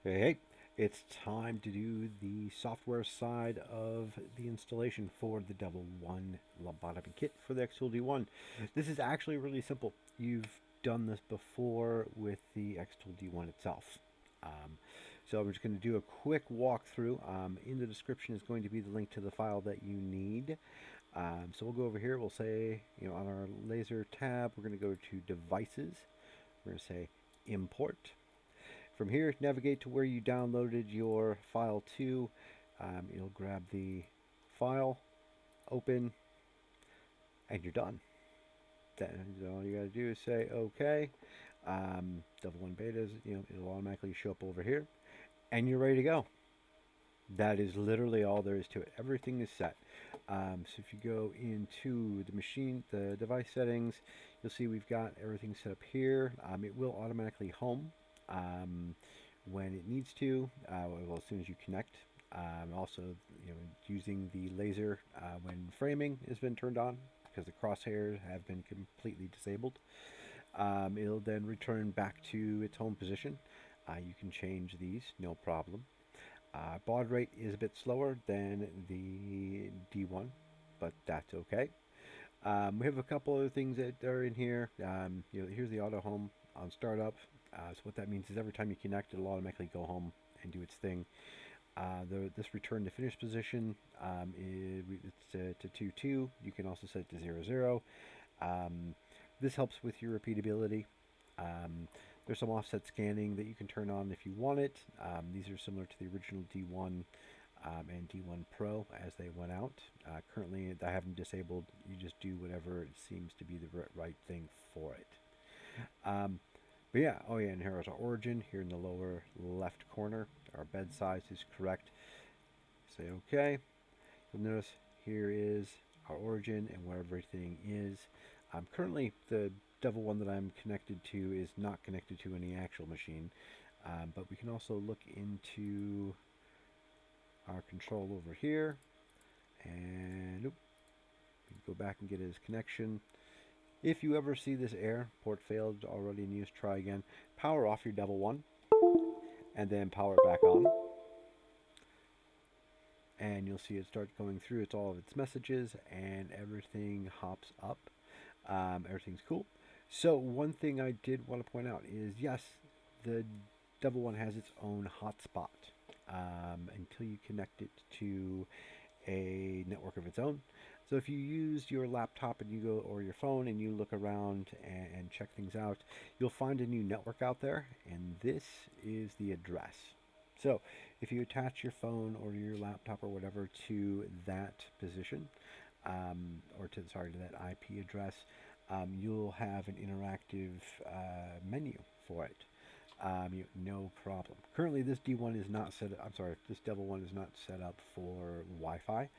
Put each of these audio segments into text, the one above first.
Hey, it's time to do the software side of the installation for the Devil1 Lobotomy Kit for the X-Tool D1. This is actually really simple. You've done this before with the X-Tool D1 itself. Um, so I'm just going to do a quick walkthrough. In the description is going to be the link to the file that you need. So we'll go over here. We'll say, on our laser tab, we're going to go to Devices. We're going to say Import. From here, navigate to where you downloaded your file to. You'll grab the file, open, and you're done. Then all you got to do is say OK. Devil1 betas, it'll automatically show up over here, and you're ready to go. That is literally all there is to it. Everything is set. So if you go into the machine, the device settings, you'll see we've got everything set up here. It will automatically home when it needs to, well, as soon as you connect. Also, using the laser when framing has been turned on because the crosshairs have been completely disabled. It'll then return back to its home position. You can change these, no problem. Baud rate is a bit slower than the D1, but that's okay. We have a couple other things that are in here. Here's the auto home on startup. So what that means is every time you connect, it'll automatically go home and do its thing. This return to finish position it's to 2-2. You can also set it to 0-0. This helps with your repeatability. There's some offset scanning that you can turn on if you want it. These are similar to the original D1 and D1 Pro as they went out. Currently, I have them disabled. You just do whatever it seems to be the right thing for it. But yeah, oh yeah, and here is our origin here in the lower left corner. Our bed size is correct. Say OK. You'll notice here is our origin and where everything is. Currently, the Devil1 that I'm connected to is not connected to any actual machine, but we can also look into our control over here, and we can go back and get his connection. If you ever see this error, port failed already in use, try again. Power off your Devil1, and then power it back on. And you'll see it start going through all of its messages, and everything hops up. Everything's cool. So one thing I did want to point out is, yes, the Devil1 has its own hotspot until you connect it to a network of its own. So if you use your laptop and you go, or your phone, and you look around and check things out, you'll find a new network out there, and this is the address. So if you attach your phone or your laptop or whatever to that position, or to that IP address, you'll have an interactive menu for it. No problem. Currently, this D1 is not set. I'm sorry, this Devil1 is not set up for Wi-Fi.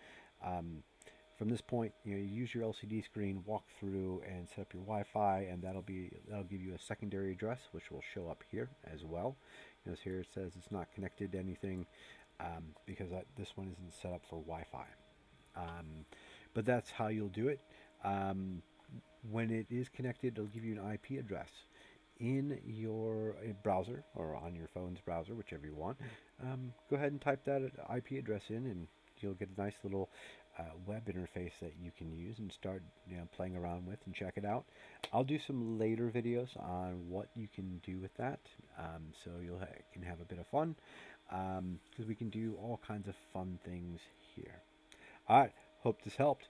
From this point, you use your LCD screen, walk through, and set up your Wi-Fi, and that'll give you a secondary address, which will show up here as well. Notice here it says it's not connected to anything because this one isn't set up for Wi-Fi. But that's how you'll do it. When it is connected, it'll give you an IP address in your browser or on your phone's browser, whichever you want. Go ahead and type that IP address in, and you'll get a nice little web interface that you can use and start playing around with and check it out. I'll do some later videos on what you can do with that, so you can have a bit of fun, because we can do all kinds of fun things here. All right, hope this helped.